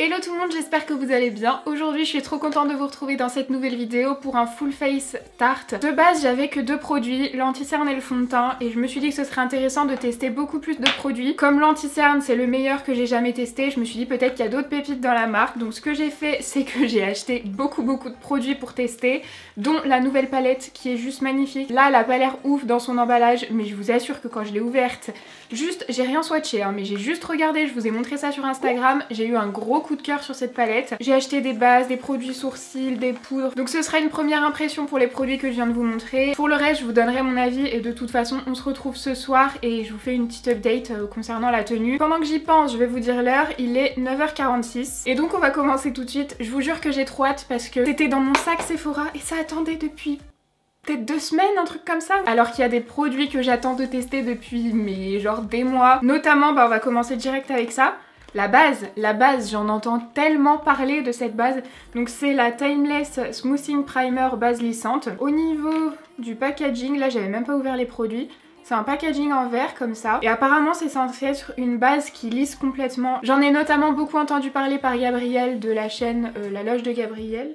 Hello tout le monde, j'espère que vous allez bien. Aujourd'hui je suis trop contente de vous retrouver dans cette nouvelle vidéo pour un full face tarte. De base j'avais que deux produits, l'anti-cerne et le fond de teint, et je me suis dit que ce serait intéressant de tester beaucoup plus de produits. Comme l'anti-cerne c'est le meilleur que j'ai jamais testé, je me suis dit peut-être qu'il y a d'autres pépites dans la marque. Donc ce que j'ai fait c'est que j'ai acheté beaucoup de produits pour tester, dont la nouvelle palette qui est juste magnifique. Là elle a pas l'air ouf dans son emballage, mais je vous assure que quand je l'ai ouverte, juste j'ai rien swatché hein, mais j'ai juste regardé, je vous ai montré ça sur Instagram, j'ai eu un gros coup de cœur sur cette palette. J'ai acheté des bases, des produits sourcils, des poudres. Donc ce sera une première impression pour les produits que je viens de vous montrer. Pour le reste, je vous donnerai mon avis et de toute façon, on se retrouve ce soir et je vous fais une petite update concernant la tenue. Pendant que j'y pense, je vais vous dire l'heure, il est 9h46. Et donc on va commencer tout de suite. Je vous jure que j'ai trop hâte parce que c'était dans mon sac Sephora et ça attendait depuis peut-être 2 semaines, un truc comme ça. Alors qu'il y a des produits que j'attends de tester depuis mais genre des mois. Notamment, on va commencer direct avec ça. La base, j'en entends tellement parler de cette base. Donc c'est la Timeless Smoothing Primer base lissante. Au niveau du packaging, là j'avais même pas ouvert les produits. C'est un packaging en verre comme ça. Et apparemment c'est censé être une base qui lisse complètement. J'en ai notamment beaucoup entendu parler par Gabriel de la chaîne La Loge de Gabriel.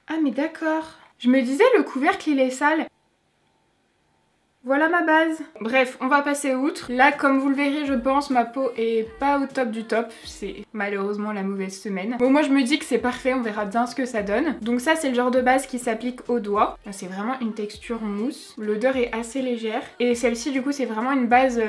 Ah mais d'accord. Je me disais le couvercle il est sale. Voilà ma base. Bref, on va passer outre. Là, comme vous le verrez, je pense, ma peau est pas au top du top. C'est malheureusement la mauvaise semaine. Bon, moi je me dis que c'est parfait, on verra bien ce que ça donne. Donc ça, c'est le genre de base qui s'applique au doigt. C'est vraiment une texture mousse. L'odeur est assez légère. Et celle-ci, du coup, c'est vraiment une base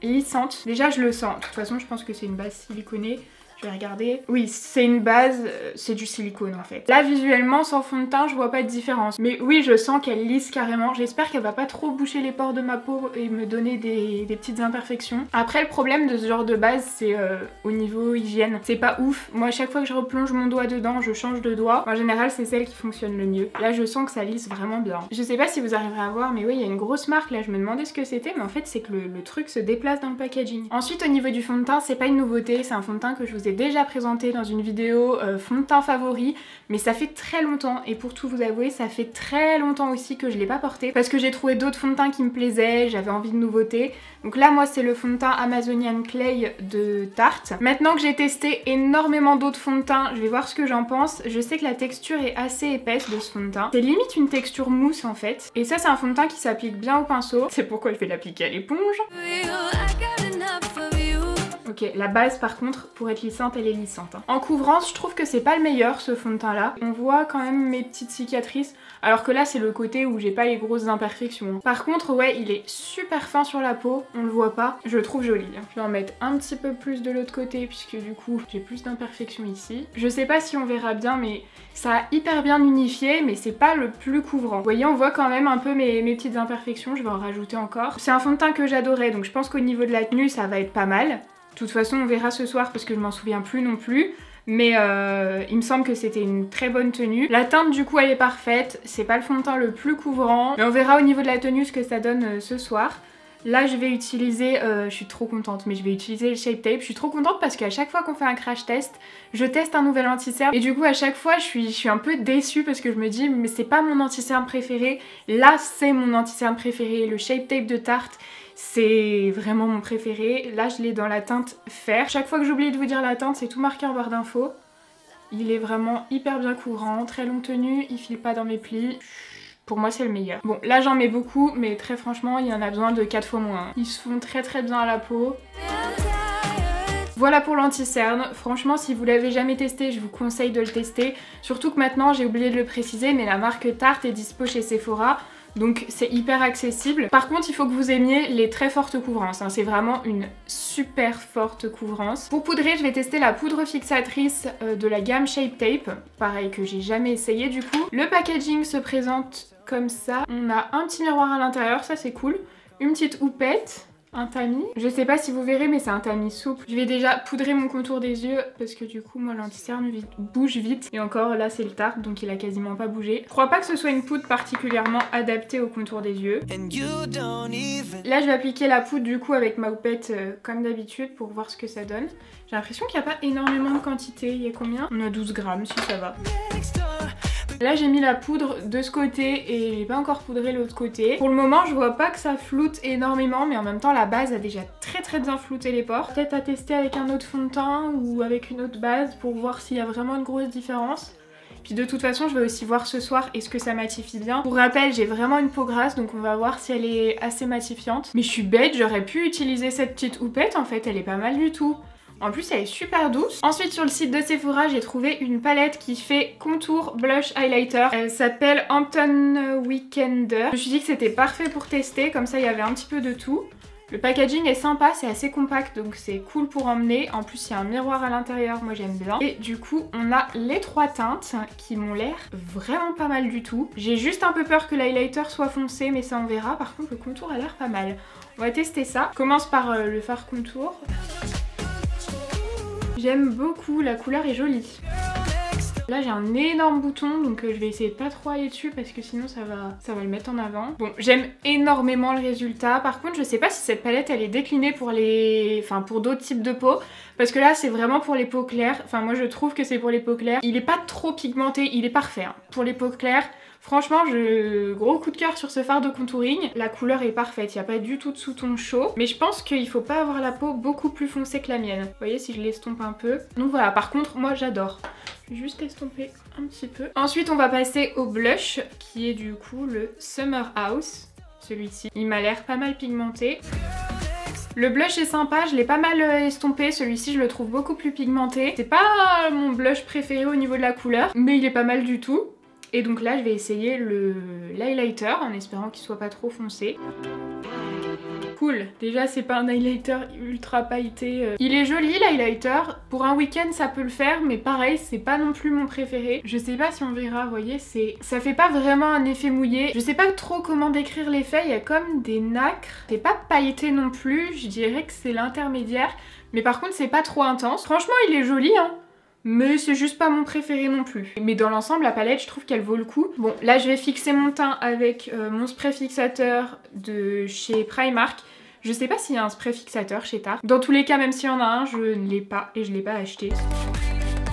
lissante. Déjà, je le sens. De toute façon, je pense que c'est une base siliconée. Je vais regarder. Oui, c'est une base, c'est du silicone en fait. Là, visuellement, sans fond de teint, je vois pas de différence. Mais oui, je sens qu'elle lisse carrément. J'espère qu'elle va pas trop boucher les pores de ma peau et me donner des petites imperfections. Après, le problème de ce genre de base, c'est au niveau hygiène. C'est pas ouf. Moi, à chaque fois que je replonge mon doigt dedans, je change de doigt. En général, c'est celle qui fonctionne le mieux. Là, je sens que ça lisse vraiment bien. Je sais pas si vous arriverez à voir, mais oui, il y a une grosse marque. Là, je me demandais ce que c'était, mais en fait, c'est que le truc se déplace dans le packaging. Ensuite, au niveau du fond de teint, c'est pas une nouveauté. C'est un fond de teint que je vous ai déjà présenté dans une vidéo fond de teint favori, mais ça fait très longtemps et pour tout vous avouer ça fait très longtemps aussi que je l'ai pas porté parce que j'ai trouvé d'autres fonds de teint qui me plaisaient, j'avais envie de nouveautés. Donc là moi c'est le fond de teint Amazonian Clay de Tarte. Maintenant que j'ai testé énormément d'autres fonds de teint, je vais voir ce que j'en pense. Je sais que la texture est assez épaisse de ce fond de teint. C'est limite une texture mousse en fait. Et ça c'est un fond de teint qui s'applique bien au pinceau. C'est pourquoi je vais l'appliquer à l'éponge. Ok, la base par contre, pour être lissante, elle est lissante. Hein. En couvrance, je trouve que c'est pas le meilleur ce fond de teint là. On voit quand même mes petites cicatrices, alors que là c'est le côté où j'ai pas les grosses imperfections. Hein. Par contre, ouais, il est super fin sur la peau, on le voit pas. Je le trouve joli. Hein. Je vais en mettre un petit peu plus de l'autre côté, puisque du coup j'ai plus d'imperfections ici. Je sais pas si on verra bien, mais ça a hyper bien unifié, mais c'est pas le plus couvrant. Vous voyez, on voit quand même un peu mes petites imperfections, je vais en rajouter encore. C'est un fond de teint que j'adorais, donc je pense qu'au niveau de la tenue, ça va être pas mal. De toute façon on verra ce soir parce que je m'en souviens plus non plus. Mais il me semble que c'était une très bonne tenue. La teinte du coup elle est parfaite. C'est pas le fond de teint le plus couvrant. Mais on verra au niveau de la tenue ce que ça donne ce soir. Là je vais utiliser, je suis trop contente, mais je vais utiliser le Shape Tape. Je suis trop contente parce qu'à chaque fois qu'on fait un crash test, je teste un nouvel anti-cerne. Et du coup à chaque fois je suis un peu déçue parce que je me dis mais c'est pas mon anti-cerne préféré. Là c'est mon anti-cerne préféré, le Shape Tape de Tarte. C'est vraiment mon préféré. Là, je l'ai dans la teinte fer. Chaque fois que j'oublie de vous dire la teinte, c'est tout marqué en barre d'infos. Il est vraiment hyper bien couvrant, très longue tenue, il file pas dans mes plis. Pour moi, c'est le meilleur. Bon, là, j'en mets beaucoup, mais très franchement, il y en a besoin de 4 fois moins. Ils se font très bien à la peau. Voilà pour l'anti-cerne. Franchement, si vous l'avez jamais testé, je vous conseille de le tester. Surtout que maintenant, j'ai oublié de le préciser, mais la marque Tarte est dispo chez Sephora. Donc c'est hyper accessible. Par contre il faut que vous aimiez les très fortes couvrances, hein. C'est vraiment une super forte couvrance. Pour poudrer je vais tester la poudre fixatrice de la gamme Shape Tape. Pareil que j'ai jamais essayé du coup. Le packaging se présente comme ça. On a un petit miroir à l'intérieur, ça c'est cool. Une petite houppette. Un tamis. Je sais pas si vous verrez mais c'est un tamis souple. Je vais déjà poudrer mon contour des yeux parce que du coup moi l'anti-cerne bouge vite. Et encore là c'est le Tarte donc il a quasiment pas bougé. Je crois pas que ce soit une poudre particulièrement adaptée au contour des yeux. Là je vais appliquer la poudre du coup avec ma houppette comme d'habitude pour voir ce que ça donne. J'ai l'impression qu'il n'y a pas énormément de quantité. Il y a combien? On a 12 grammes si ça va. Là j'ai mis la poudre de ce côté et j'ai pas encore poudré l'autre côté. Pour le moment je vois pas que ça floute énormément, mais en même temps la base a déjà très bien flouté les pores. Peut-être à tester avec un autre fond de teint ou avec une autre base pour voir s'il y a vraiment une grosse différence. Puis de toute façon je vais aussi voir ce soir est-ce que ça matifie bien. Pour rappel j'ai vraiment une peau grasse donc on va voir si elle est assez matifiante. Mais je suis bête, j'aurais pu utiliser cette petite houppette en fait, elle est pas mal du tout. En plus elle est super douce. Ensuite sur le site de Sephora j'ai trouvé une palette qui fait contour, blush, highlighter. Elle s'appelle Hampton Weekender. Je me suis dit que c'était parfait pour tester, comme ça il y avait un petit peu de tout. Le packaging est sympa, c'est assez compact donc c'est cool pour emmener. En plus il y a un miroir à l'intérieur, moi j'aime bien. Et du coup on a les 3 teintes qui m'ont l'air vraiment pas mal du tout. J'ai juste un peu peur que l'highlighter soit foncé mais ça on verra. Par contre le contour a l'air pas mal. On va tester ça. On commence par le fard contour. J'aime beaucoup, la couleur est jolie. Là j'ai un énorme bouton donc je vais essayer de pas trop aller dessus parce que sinon ça va le mettre en avant. Bon, j'aime énormément le résultat. Par contre je sais pas si cette palette elle est déclinée pour pour d'autres types de peau. Parce que là c'est vraiment pour les peaux claires. Enfin moi je trouve que c'est pour les peaux claires. Il est pas trop pigmenté, il est parfait hein. Pour les peaux claires. Franchement, gros coup de cœur sur ce fard de contouring. La couleur est parfaite, il n'y a pas du tout de sous-ton chaud. Mais je pense qu'il faut pas avoir la peau beaucoup plus foncée que la mienne. Vous voyez si je l'estompe un peu. Donc voilà, par contre, moi j'adore. Je vais juste estomper un petit peu. Ensuite, on va passer au blush, qui est du coup le Summer House. Celui-ci. Il m'a l'air pas mal pigmenté. Le blush est sympa, je l'ai pas mal estompé, celui-ci je le trouve beaucoup plus pigmenté. C'est pas mon blush préféré au niveau de la couleur, mais il est pas mal du tout. Et donc là je vais essayer l'highlighter en espérant qu'il soit pas trop foncé. Cool, déjà c'est pas un highlighter ultra pailleté. Il est joli l'highlighter, pour un week-end ça peut le faire mais pareil c'est pas non plus mon préféré. Je sais pas si on verra, vous voyez, ça fait pas vraiment un effet mouillé. Je sais pas trop comment décrire l'effet, il y a comme des nacres. C'est pas pailleté non plus, je dirais que c'est l'intermédiaire. Mais par contre c'est pas trop intense. Franchement il est joli hein. Mais c'est juste pas mon préféré non plus. Mais dans l'ensemble, la palette, je trouve qu'elle vaut le coup. Bon, là, je vais fixer mon teint avec mon spray fixateur de chez Primark. Je sais pas s'il y a un spray fixateur chez Tarte. Dans tous les cas, même s'il y en a un, je ne l'ai pas et je l'ai pas acheté.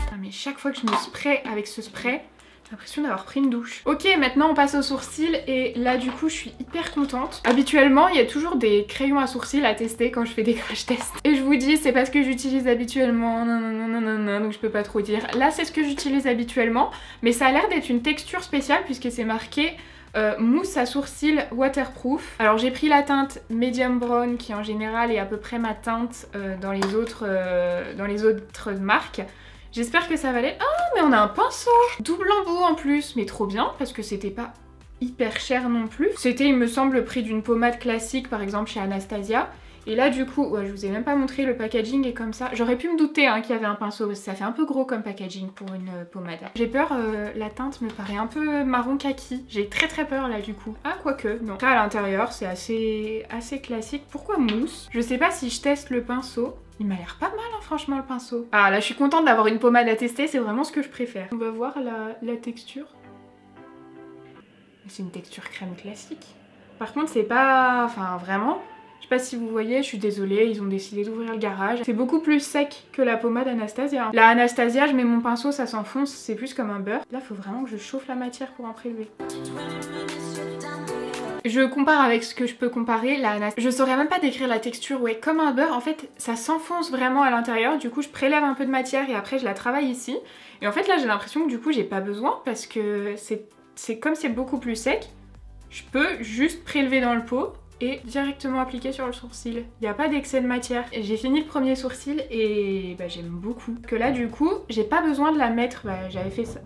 Ah, mais chaque fois que je me spray avec ce spray, j'ai l'impression d'avoir pris une douche. Ok, maintenant on passe aux sourcils et là du coup je suis hyper contente. Habituellement il y a toujours des crayons à sourcils à tester quand je fais des crash tests. Et je vous dis c'est pas ce que j'utilise habituellement, non, donc je peux pas trop dire. Là c'est ce que j'utilise habituellement, mais ça a l'air d'être une texture spéciale puisque c'est marqué mousse à sourcils waterproof. Alors j'ai pris la teinte medium brown qui en général est à peu près ma teinte dans les autres marques. J'espère que ça va aller. Ah mais on a un pinceau double embout en plus, mais trop bien parce que c'était pas hyper cher non plus. C'était il me semble le prix d'une pommade classique par exemple chez Anastasia. Et là du coup, ouais, je vous ai même pas montré, le packaging est comme ça. J'aurais pu me douter hein, qu'il y avait un pinceau, ça fait un peu gros comme packaging pour une pommade. J'ai peur, la teinte me paraît un peu marron kaki. J'ai très peur là du coup. Ah quoique, non. Après à l'intérieur c'est assez classique. Pourquoi mousse? Je sais pas si je teste le pinceau. Il m'a l'air pas mal hein, franchement le pinceau. Ah là je suis contente d'avoir une pommade à tester, c'est vraiment ce que je préfère. On va voir la texture. C'est une texture crème classique. Par contre c'est pas... Enfin vraiment... Je sais pas si vous voyez, je suis désolée, ils ont décidé d'ouvrir le garage. C'est beaucoup plus sec que la pommade Anastasia. La Anastasia, je mets mon pinceau, ça s'enfonce, c'est plus comme un beurre. Là, faut vraiment que je chauffe la matière pour en prélever. Je compare avec ce que je peux comparer, la Anastasia. Je saurais même pas décrire la texture, ouais, comme un beurre. En fait, ça s'enfonce vraiment à l'intérieur. Du coup, je prélève un peu de matière et après, je la travaille ici. Et en fait, là, j'ai l'impression que du coup, j'ai pas besoin parce que c'est comme c'est beaucoup plus sec. Je peux juste prélever dans le pot et directement appliquer sur le sourcil. Il n'y a pas d'excès de matière. J'ai fini le premier sourcil et bah, j'aime beaucoup. Que là du coup, j'ai pas besoin de la mettre, bah, j'avais fait ça.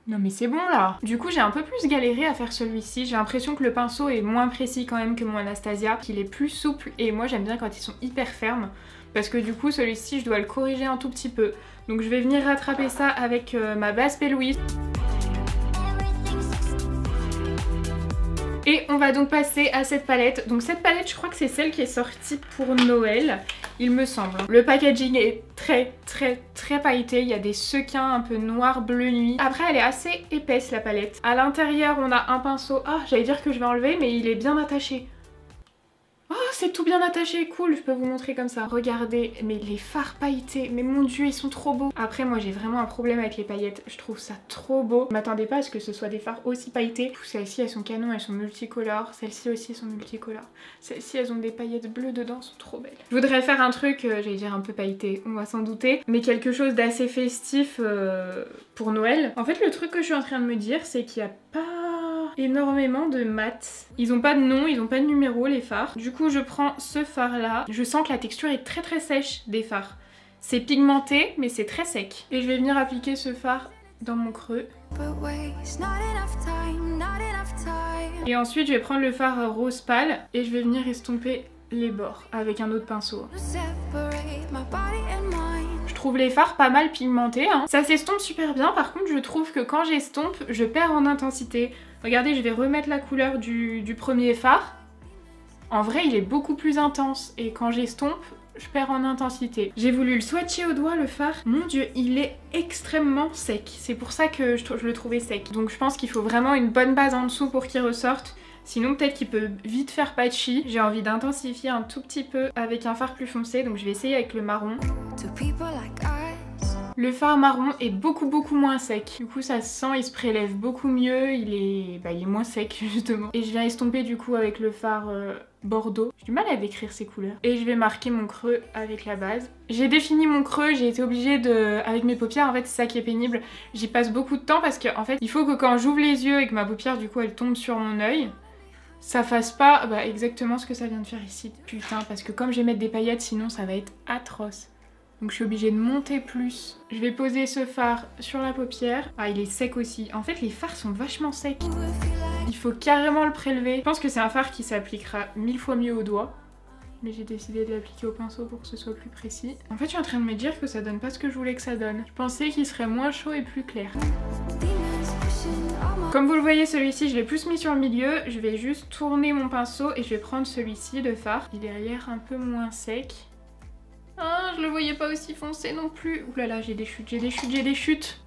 Non mais c'est bon là. Du coup j'ai un peu plus galéré à faire celui-ci. J'ai l'impression que le pinceau est moins précis quand même que mon Anastasia, qu'il est plus souple et moi j'aime bien quand ils sont hyper fermes. Parce que du coup celui-ci je dois le corriger un tout petit peu. Donc je vais venir rattraper ça avec ma base P. Louise. Et on va donc passer à cette palette. Donc cette palette je crois que c'est celle qui est sortie pour Noël, il me semble. Le packaging est très pailleté, il y a des sequins un peu noir bleu nuit. Après elle est assez épaisse la palette. À l'intérieur on a un pinceau, ah j'allais dire que je vais enlever mais il est bien attaché. Oh c'est tout bien attaché, cool, je peux vous montrer comme ça. Regardez, mais les fards pailletés, mais mon dieu, ils sont trop beaux. Après, moi j'ai vraiment un problème avec les paillettes, je trouve ça trop beau. Je m'attendais pas à ce que ce soit des fards aussi pailletés. Celles-ci, elles sont canon, elles sont multicolores. Celles-ci aussi sont multicolores. Celles-ci, elles ont des paillettes bleues dedans, sont trop belles. Je voudrais faire un truc, j'allais dire un peu pailleté, on va s'en douter, mais quelque chose d'assez festif pour Noël. En fait, le truc que je suis en train de me dire, c'est qu'il n'y a pas énormément de mat. Ils ont pas de nom, ils ont pas de numéro les fards. Du coup je prends ce fard là. Je sens que la texture est très sèche des fards. C'est pigmenté mais c'est très sec. Et je vais venir appliquer ce fard dans mon creux. Et ensuite je vais prendre le fard rose pâle et je vais venir estomper les bords avec un autre pinceau. Je trouve les fards pas mal pigmentés, hein. Ça s'estompe super bien, par contre je trouve que quand j'estompe, je perds en intensité. Regardez, je vais remettre la couleur du premier fard. En vrai, il est beaucoup plus intense et quand j'estompe, je perds en intensité. J'ai voulu le swatcher au doigt, le fard. Mon dieu, il est extrêmement sec. C'est pour ça que je le trouvais sec. Donc je pense qu'il faut vraiment une bonne base en dessous pour qu'il ressorte. Sinon peut-être qu'il peut vite faire patchy. J'ai envie d'intensifier un tout petit peu avec un fard plus foncé, donc je vais essayer avec le marron. Le fard marron est beaucoup moins sec. Du coup ça se sent, il se prélève beaucoup mieux, il est moins sec justement. Et je viens estomper du coup avec le fard bordeaux. J'ai du mal à décrire ces couleurs. Et je vais marquer mon creux avec la base. J'ai défini mon creux, j'ai été obligée de... Avec mes paupières, en fait c'est ça qui est pénible. J'y passe beaucoup de temps parce que en fait il faut que quand j'ouvre les yeux et que ma paupière du coup elle tombe sur mon œil, ça fasse pas exactement ce que ça vient de faire ici. Putain, parce que comme je vais mettre des paillettes sinon ça va être atroce. Donc je suis obligée de monter plus. Je vais poser ce fard sur la paupière. Ah, il est sec aussi. En fait, les fards sont vachement secs. Il faut carrément le prélever. Je pense que c'est un fard qui s'appliquera 1000 fois mieux au doigt. Mais j'ai décidé de l'appliquer au pinceau pour que ce soit plus précis. En fait, je suis en train de me dire que ça donne pas ce que je voulais que ça donne. Je pensais qu'il serait moins chaud et plus clair. Comme vous le voyez, celui-ci, je l'ai plus mis sur le milieu. Je vais juste tourner mon pinceau et je vais prendre celui-ci de fard. Il est derrière un peu moins sec. Ah, je le voyais pas aussi foncé non plus. Ouh là là, j'ai des chutes.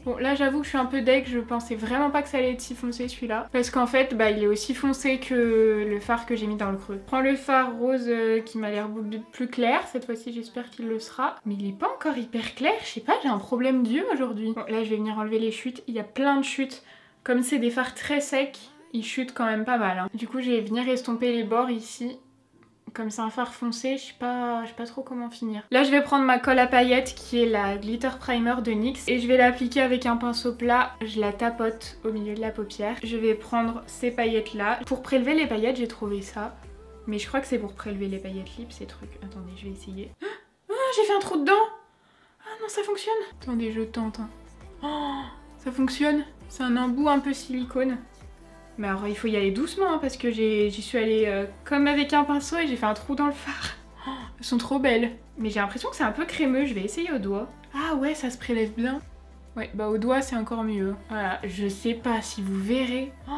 Bon, là j'avoue que je suis un peu deg, je pensais vraiment pas que ça allait être si foncé celui-là. Parce qu'en fait, il est aussi foncé que le fard que j'ai mis dans le creux. Je prends le fard rose qui m'a l'air plus clair. Cette fois-ci, j'espère qu'il le sera. Mais il est pas encore hyper clair, je sais pas, j'ai un problème d'yeux aujourd'hui. Bon, là je vais venir enlever les chutes. Il y a plein de chutes. Comme c'est des fards très secs, ils chutent quand même pas mal, hein. Du coup, je vais venir estomper les bords ici. Comme c'est un fard foncé, je sais pas trop comment finir. Là, je vais prendre ma colle à paillettes qui est la Glitter Primer de NYX et je vais l'appliquer avec un pinceau plat. Je la tapote au milieu de la paupière. Je vais prendre ces paillettes là. Pour prélever les paillettes, j'ai trouvé ça. Mais je crois que c'est pour prélever les paillettes lip, ces trucs. Attendez, je vais essayer. Ah, j'ai fait un trou dedans. Ah non, ça fonctionne. Attendez, je tente. Hein. Oh, ça fonctionne. C'est un embout un peu silicone. Mais alors il faut y aller doucement hein, parce que j'y suis allée comme avec un pinceau et j'ai fait un trou dans le fard. Oh, elles sont trop belles. Mais j'ai l'impression que c'est un peu crémeux, je vais essayer au doigt. Ah ouais, ça se prélève bien. Ouais, au doigt c'est encore mieux. Voilà, je sais pas si vous verrez. Oh,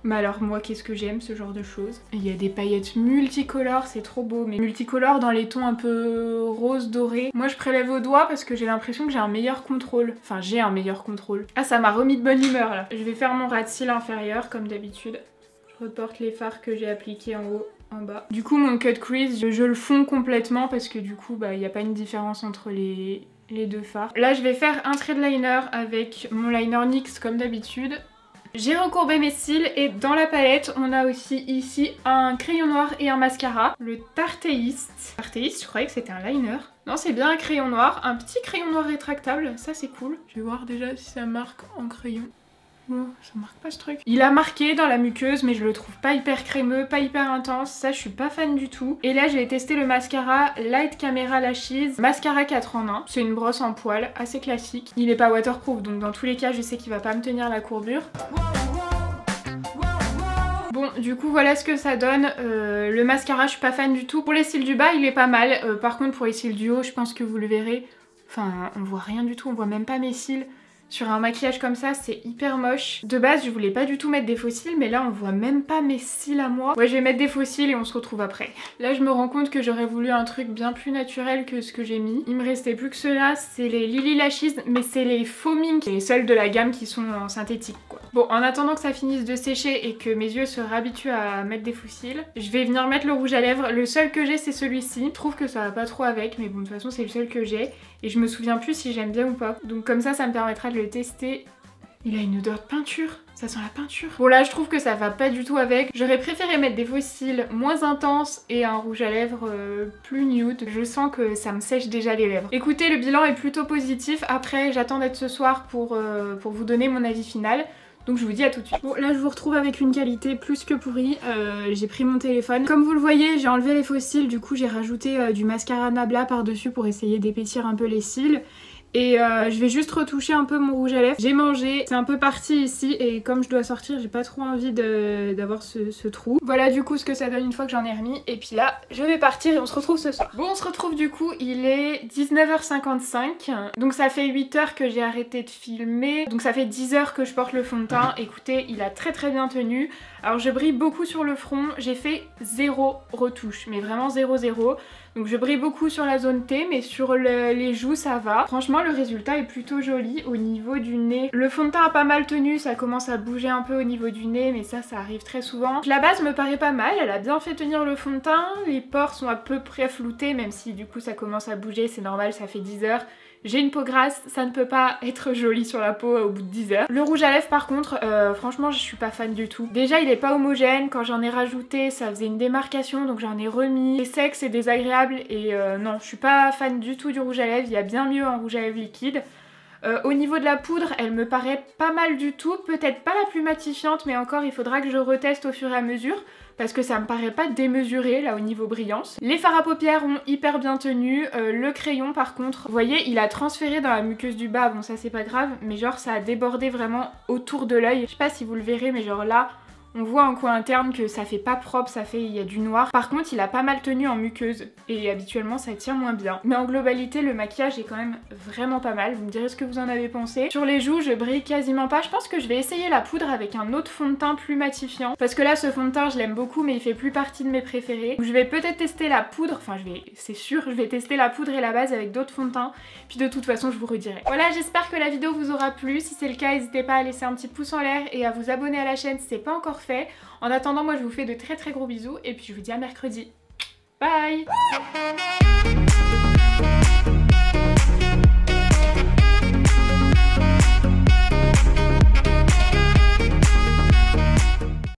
mais alors moi qu'est-ce que j'aime ce genre de choses. Il y a des paillettes multicolores, c'est trop beau. Mais multicolores dans les tons un peu rose doré. Moi je prélève au doigt parce que j'ai l'impression que j'ai un meilleur contrôle. Enfin j'ai un meilleur contrôle. Ah ça m'a remis de bonne humeur là. Je vais faire mon ras de cils inférieur comme d'habitude. Je reporte les fards que j'ai appliqués en haut. En bas. Du coup mon cut crease, je le fonds complètement parce que du coup il n'y a pas une différence entre les deux fards. Là je vais faire un trait de liner avec mon liner NYX comme d'habitude. J'ai recourbé mes cils et dans la palette on a aussi ici un crayon noir et un mascara. Le Tarteist. Tarteist, je croyais que c'était un liner. Non, c'est bien un crayon noir, un petit crayon noir rétractable, ça c'est cool. Je vais voir déjà si ça marque en crayon. Oh, ça marque pas ce truc. Il a marqué dans la muqueuse mais je le trouve pas hyper crémeux, pas hyper intense, ça je suis pas fan du tout. Et là j'ai testé le mascara Light Camera Lashes, mascara 4 en 1. C'est une brosse en poil, assez classique. Il est pas waterproof donc dans tous les cas je sais qu'il va pas me tenir la courbure. Bon, du coup voilà ce que ça donne. Le mascara je suis pas fan du tout. Pour les cils du bas il est pas mal, par contre pour les cils du haut je pense que vous le verrez. Enfin on voit rien du tout, on voit même pas mes cils. sur un maquillage comme ça, c'est hyper moche. De base, je voulais pas du tout mettre des faux cils, mais là on voit même pas mes cils à moi. Ouais, je vais mettre des faux cils et on se retrouve après. Là, je me rends compte que j'aurais voulu un truc bien plus naturel que ce que j'ai mis. Il me restait plus que ceux-là, c'est les Lily Lashes, mais c'est les faux mink, les seuls de la gamme qui sont en synthétique quoi. Bon, en attendant que ça finisse de sécher et que mes yeux se réhabituent à mettre des faux cils, je vais venir mettre le rouge à lèvres. Le seul que j'ai, c'est celui-ci. Je trouve que ça va pas trop avec, mais bon, de toute façon, c'est le seul que j'ai. Et je me souviens plus si j'aime bien ou pas. Donc comme ça me permettra de le tester. Il a une odeur de peinture, ça sent la peinture. Bon là je trouve que ça va pas du tout avec. J'aurais préféré mettre des faux cils moins intenses et un rouge à lèvres plus nude. Je sens que ça me sèche déjà les lèvres. Écoutez, le bilan est plutôt positif. Après j'attends d'être ce soir pour vous donner mon avis final. Donc je vous dis à tout de suite. Bon là je vous retrouve avec une qualité plus que pourrie. J'ai pris mon téléphone. Comme vous le voyez, j'ai enlevé les faux cils. Du coup j'ai rajouté du mascara Nabla par-dessus pour essayer d'épaissir un peu les cils. Et je vais juste retoucher un peu mon rouge à lèvres. J'ai mangé, c'est un peu parti ici et comme je dois sortir, j'ai pas trop envie d'avoir ce trou. Voilà du coup ce que ça donne une fois que j'en ai remis. Et puis là, je vais partir et on se retrouve ce soir. Bon, on se retrouve du coup, il est 19h55. Donc ça fait 8 heures que j'ai arrêté de filmer. Donc ça fait 10 heures que je porte le fond de teint. Écoutez, il a très bien tenu. Alors je brille beaucoup sur le front. J'ai fait 0 retouche, mais vraiment 0. Donc je brille beaucoup sur la zone T, mais sur les joues ça va. Franchement le résultat est plutôt joli au niveau du nez. Le fond de teint a pas mal tenu, ça commence à bouger un peu au niveau du nez, mais ça arrive très souvent. La base me paraît pas mal, elle a bien fait tenir le fond de teint. Les pores sont à peu près floutés, même si du coup ça commence à bouger, c'est normal, ça fait 10 heures. J'ai une peau grasse, ça ne peut pas être joli sur la peau au bout de 10 heures. Le rouge à lèvres par contre, franchement je suis pas fan du tout. Déjà il est pas homogène, quand j'en ai rajouté ça faisait une démarcation donc j'en ai remis. C'est sec, c'est désagréable et non je suis pas fan du tout du rouge à lèvres, il y a bien mieux en rouge à lèvres liquide. Au niveau de la poudre, elle me paraît pas mal du tout, peut-être pas la plus matifiante mais encore il faudra que je reteste au fur et à mesure parce que ça me paraît pas démesuré là au niveau brillance. Les fards à paupières ont hyper bien tenu, le crayon par contre, vous voyez il a transféré dans la muqueuse du bas, bon ça c'est pas grave, mais genre ça a débordé vraiment autour de l'œil. Je sais pas si vous le verrez mais genre là, on voit en coin interne que ça fait pas propre, il y a du noir. Par contre, il a pas mal tenu en muqueuse et habituellement ça tient moins bien. Mais en globalité, le maquillage est quand même vraiment pas mal. Vous me direz ce que vous en avez pensé. Sur les joues, je brille quasiment pas. Je pense que je vais essayer la poudre avec un autre fond de teint plus matifiant. Parce que là, ce fond de teint, je l'aime beaucoup, mais il fait plus partie de mes préférés. Donc je vais peut-être tester la poudre. Enfin, c'est sûr, je vais tester la poudre et la base avec d'autres fonds de teint. Puis de toute façon, je vous redirai. Voilà, j'espère que la vidéo vous aura plu. Si c'est le cas, n'hésitez pas à laisser un petit pouce en l'air et à vous abonner à la chaîne si c'est pas encore fait. En attendant, moi je vous fais de très gros bisous et puis je vous dis à mercredi. Bye.